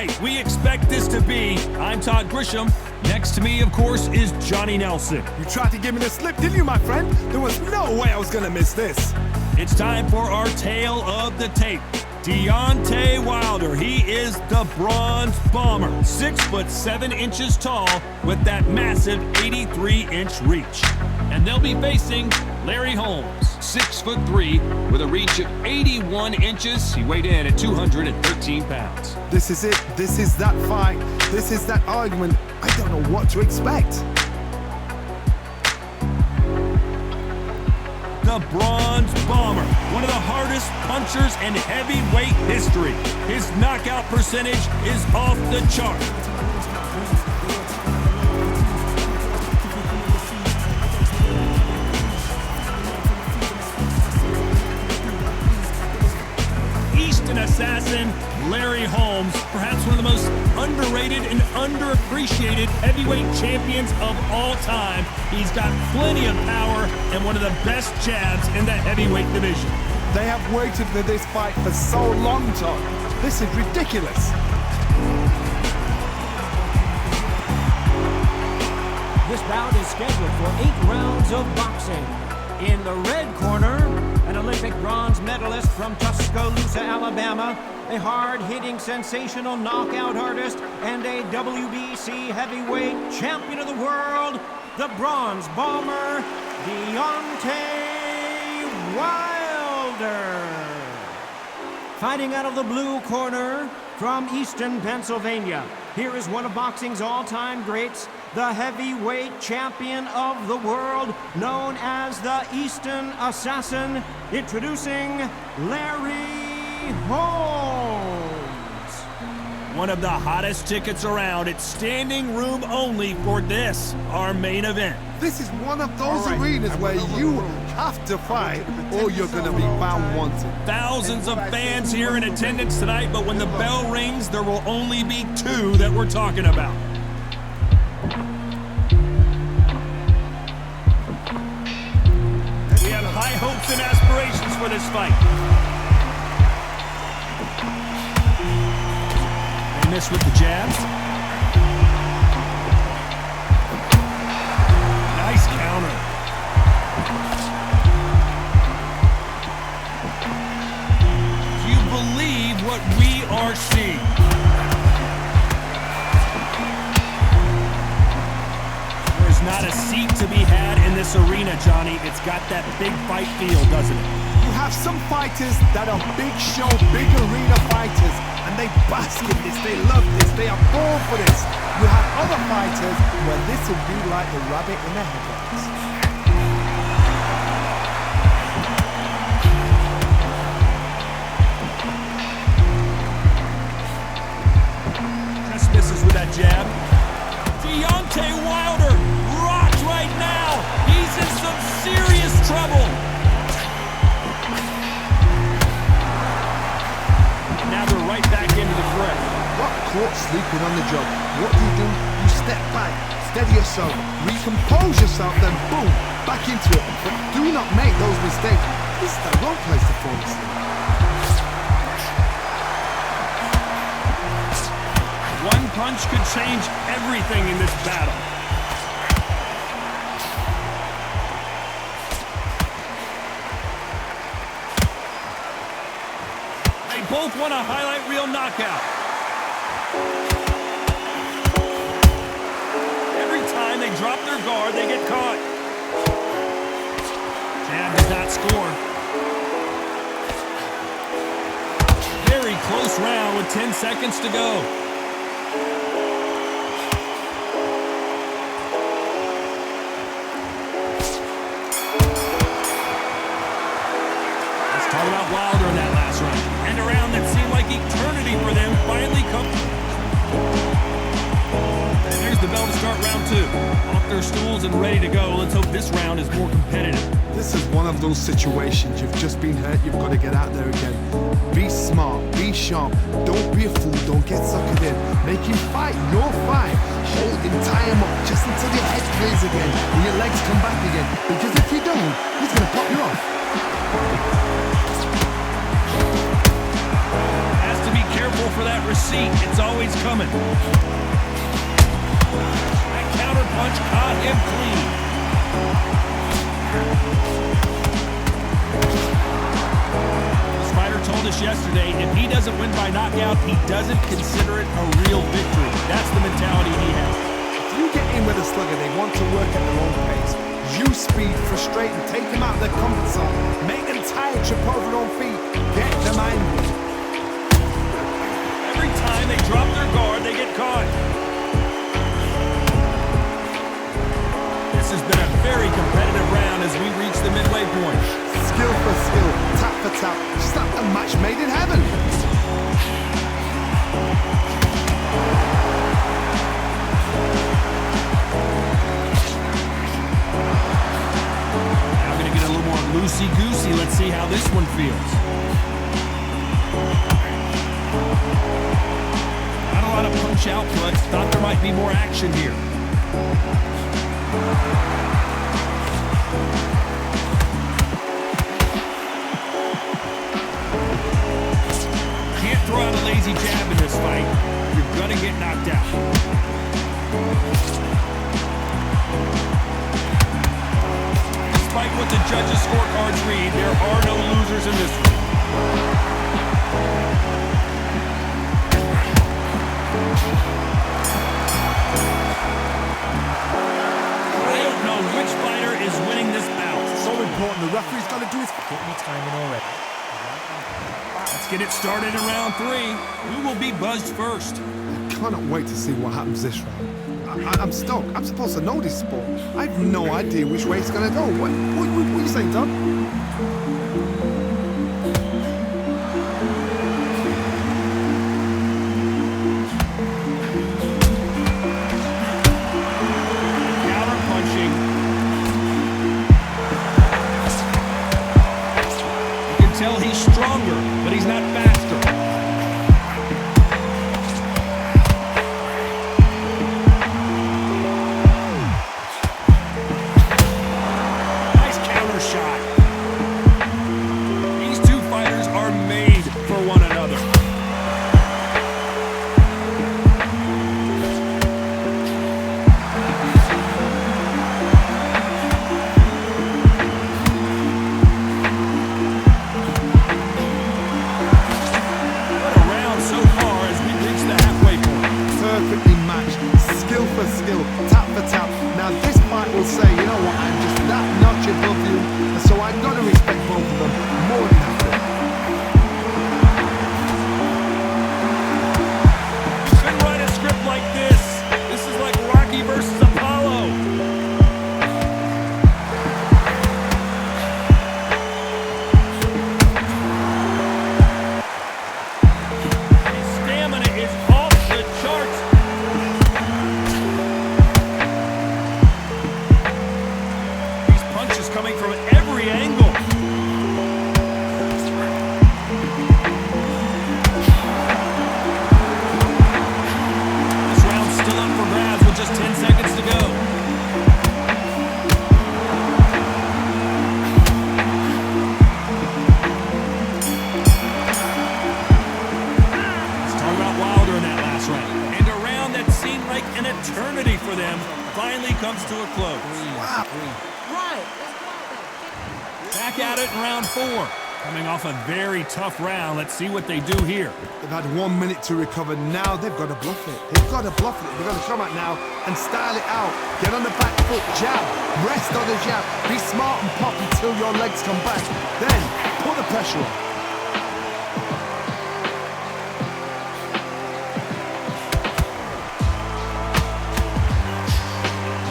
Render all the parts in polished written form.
fight we expect this to be. I'm Todd Grisham. Next to me, of course, is Johnny Nelson. You tried to give me the slip, didn't you, my friend? There was no way I was gonna miss this. It's time for our tale of the tape. Deontay Wilder, he is the Bronze Bomber, 6'7" tall with that massive 83-inch reach. And they'll be facing Larry Holmes, 6'3" with a reach of 81 inches. He weighed in at 213 pounds. This is it. This is that fight. This is that argument. I don't know what to expect. The Bronze Bomber, one of the hardest punchers in heavyweight history. His knockout percentage is off the chart. Eastern assassin Larry Holmes, perhaps one of the most underrated and underappreciated heavyweight champions of all time. He's got plenty of power and one of the best jabs in the heavyweight division. They have waited for this fight for so long, Todd. This is ridiculous. This bout is scheduled for 8 rounds of boxing. In the red corner, an Olympic bronze medalist from Tuscaloosa, Alabama, a hard-hitting, sensational knockout artist, and a WBC heavyweight champion of the world, the Bronze Bomber, Deontay Wilder. Fighting out of the blue corner from Easton, Pennsylvania, here is one of boxing's all-time greats, the heavyweight champion of the world, known as the Eastern Assassin, introducing Larry Holmes. One of the hottest tickets around. It's standing room only for this, our main event. This is one of those arenas where you have to fight or you're going to be found wanting. Thousands of fans here in attendance tonight, but when the bell rings, there will only be 2 that we're talking about. We have high hopes and aspirations for this fight. They miss with the jabs. Nice counter. Do you believe what we are seeing? There's not a seat to be had in this arena, Johnny. It's got that big fight feel, doesn't it? You have some fighters that are big show, big arena fighters, and they bask in this, they love this, they are born for this. You have other fighters where this will be like the rabbit in the headlights. Just misses with that jab. Deontay Wilder rocked right now. He's in some serious trouble. Now they're right back into the fray. Got caught sleeping on the job. What do? You step back, steady yourself, recompose yourself, then boom, back into it. But do not make those mistakes. This is the wrong place to fall asleep. One punch could change everything in this battle. They both want a highlight reel knockout. Every time they drop their guard, they get caught. Jab does not score. Very close round with 10 seconds to go. Talk about Wilder in that last round. And a round that seemed like eternity for them finally come. There's the bell to start round 2. Off their stools and ready to go. Let's hope this round is more competitive. This is one of those situations. You've just been hurt. You've got to get out there again. Be smart. Be sharp. Don't be a fool. Don't get suckered in. Make him fight your fight. Hold him, tie him up just until your head clears again and your legs come back again. Because if you don't, he's going to pop you off. Has to be careful for that receipt. It's always coming. That counter punch caught him clean. This fighter told us yesterday, if he doesn't win by knockout, he doesn't consider it a real victory. That's the mentality he has. If you get in with a slugger, they want to work at their own pace. Use speed, frustrate them, take them out of their comfort zone, make them tired, trip over their own feet, get them angry. Every time they drop their guard, they get caught. This has been a very competitive round as we reach the midway point. Skill for skill, tap for tap, just like a match made in heaven. Now gonna get a little more loosey-goosey. Let's see how this one feels. Not a lot of punch output. Thought there might be more action here. Can't throw out a lazy jab in this fight. You're gonna get knocked out. Despite what the judges' scorecards read, there are no losers in this one. I don't know which fighter is winning this bout. So important, the referee's got to do his... Get me timing already. Let's get it started in round 3. Who will be buzzed first? I cannot wait to see what happens this round. I'm stoked. I'm supposed to know this sport. I have no idea which way it's going to go. What are you saying, Doug? Counter-punching. You can tell he's stronger, but he's not faster. Nice counter shot. These two fighters are made for one another. What a round so far as we reach the halfway point. Perfectly matched, skill for skill, tap for tap. Now this fight will say, you know what, I'm just that notch above you, and so I've got to respect both of them more than happy. Couldn't write a script like this. This is like Rocky versus Apollo. His stamina is off the charts. These punches coming from every angle. This round's still up for grabs with just 10 seconds to go. Let's talk about Wilder in that last round. And a round that seemed like an eternity for them finally comes to a close. Back at it in round 4. Coming off a very tough round. Let's see what they do here. They've had 1 minute to recover. Now they've got to bluff it. They've got to bluff it. They've got to come out now and style it out. Get on the back foot, jab, rest on the jab. Be smart and pop until your legs come back. Then put the pressure on.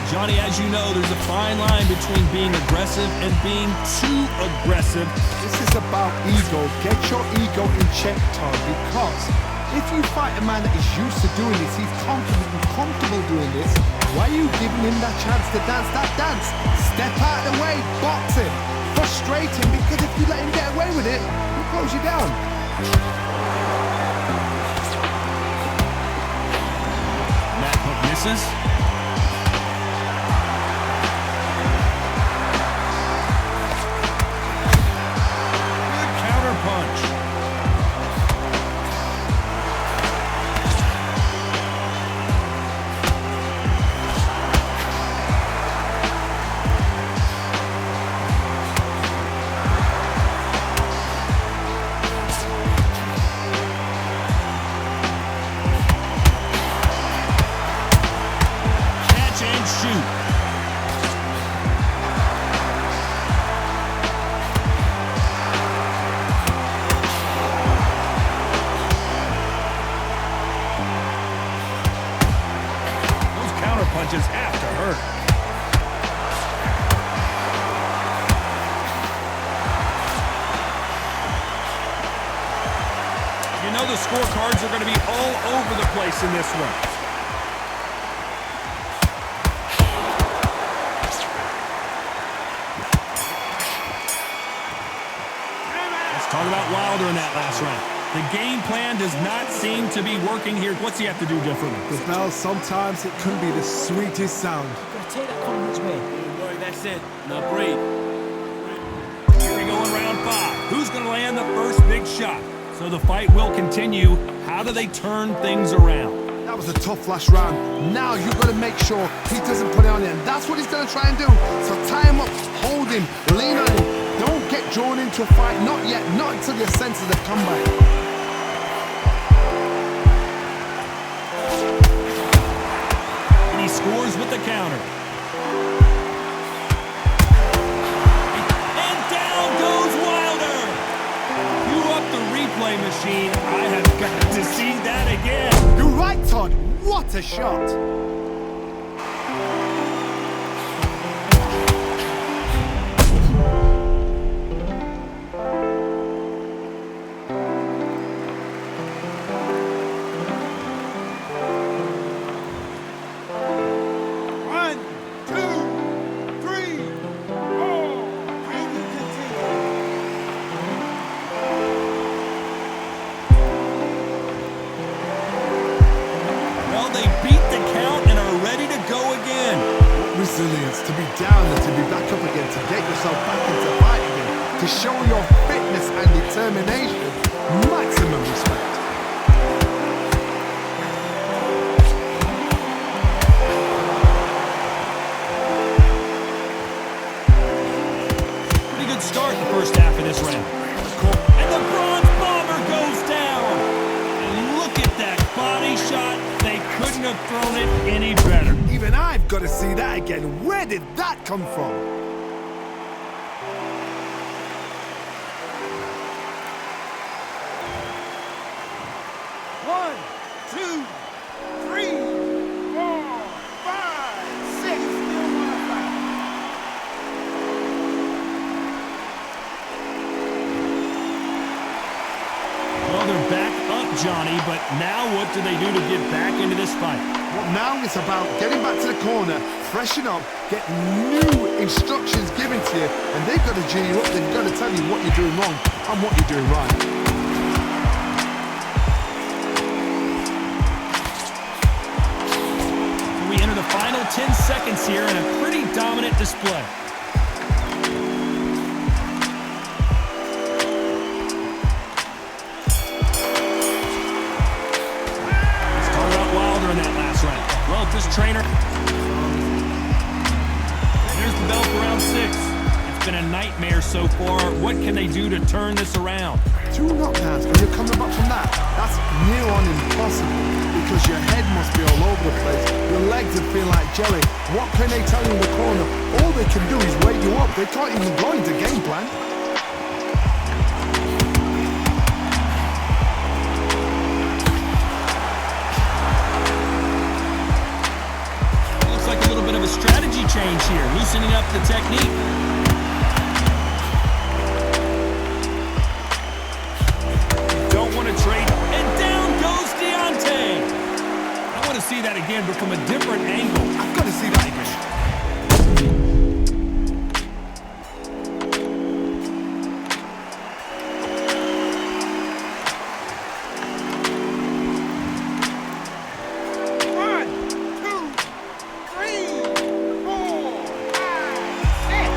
Johnny, as you know, there's a fine line between being aggressive and being too aggressive. This is about ego. Get your ego in check, Todd, because if you fight a man that is used to doing this, he's confident and comfortable doing this, why are you giving him that chance to dance that dance? Step out of the way, box him, frustrate him, because if you let him get away with it, he'll close you down. That hook misses. Good counter punch. punches have to hurt. You know the scorecards are going to be all over the place in this one. Let's talk about Wilder in that last round. The game plan does not seem to be working here. What's he have to do differently? The bell, sometimes it can be the sweetest sound. Gotta take that confidence away. Don't worry, that's it. Now breathe. Here we go in round 5. Who's going to land the first big shot? So the fight will continue. How do they turn things around? That was a tough last round. Now you've got to make sure he doesn't put it on you, and that's what he's going to try and do. So tie him up, hold him, lean on him. Don't get drawn into a fight. Not yet. Not until your senses have come back. And he scores with the counter. And down goes Wilder. Cue up the replay machine. I have got to see that again. You're right, Todd. What a shot. Resilience, to be down and to be back up again, to get yourself back into fight again, to show your fitness and determination. Maximum respect. Pretty good start the first half of this round. And the Bronze Bomber goes down. And look at that body shot. They couldn't have thrown it any better. Even I've got to see that again. Where did that come from? One, two, three, 4, 5, 6. Still wanna fight. Well, they're back up, Johnny, but now what do they do to get back into this fight? Well, now it's about getting back to the corner, freshen up, get new instructions given to you, and they've got to G you up. They've got to tell you what you're doing wrong and what you're doing right. We enter the final 10 seconds here in a pretty dominant display. Let's talk about Wilder in that last round. Well, if this trainer... There's the bell for round 6. It's been a nightmare so far. What can they do to turn this around? 2 knockdowns when you're coming back from that. That's near on impossible because your head must be all over the place. Your legs are feeling like jelly. What can they tell you in the corner? All they can do is wake you up. They can't even go into game plan. Looks like a little bit of a strategy change here, loosening up the technique. Trade, and down goes Deontay. I want to see that again, but from a different angle. I've got to see that again. One, two, three, 4, 5, 6.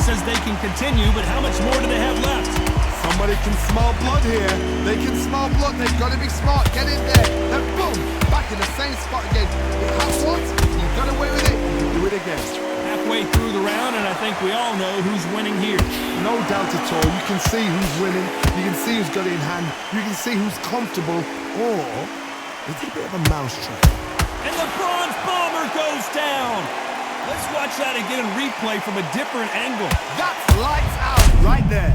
Says they can continue, but how much more do they have left? Somebody can smell blood here. They can smell blood. They've got to be smart. Get in there. Then boom, back in the same spot again. You have once, you got away with it, you do it again. Halfway through the round, and I think we all know who's winning here. No doubt at all. You can see who's winning. You can see who's got it in hand. You can see who's comfortable. Or is it a bit of a mousetrap? And the Bronze Bomber goes down. Let's watch that again in replay from a different angle. That's lights out right there.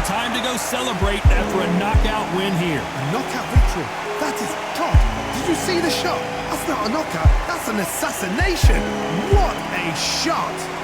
time to go celebrate after a knockout win here. A knockout victory. That is God. Did you see the shot? That's not a knockout. That's an assassination. What a shot.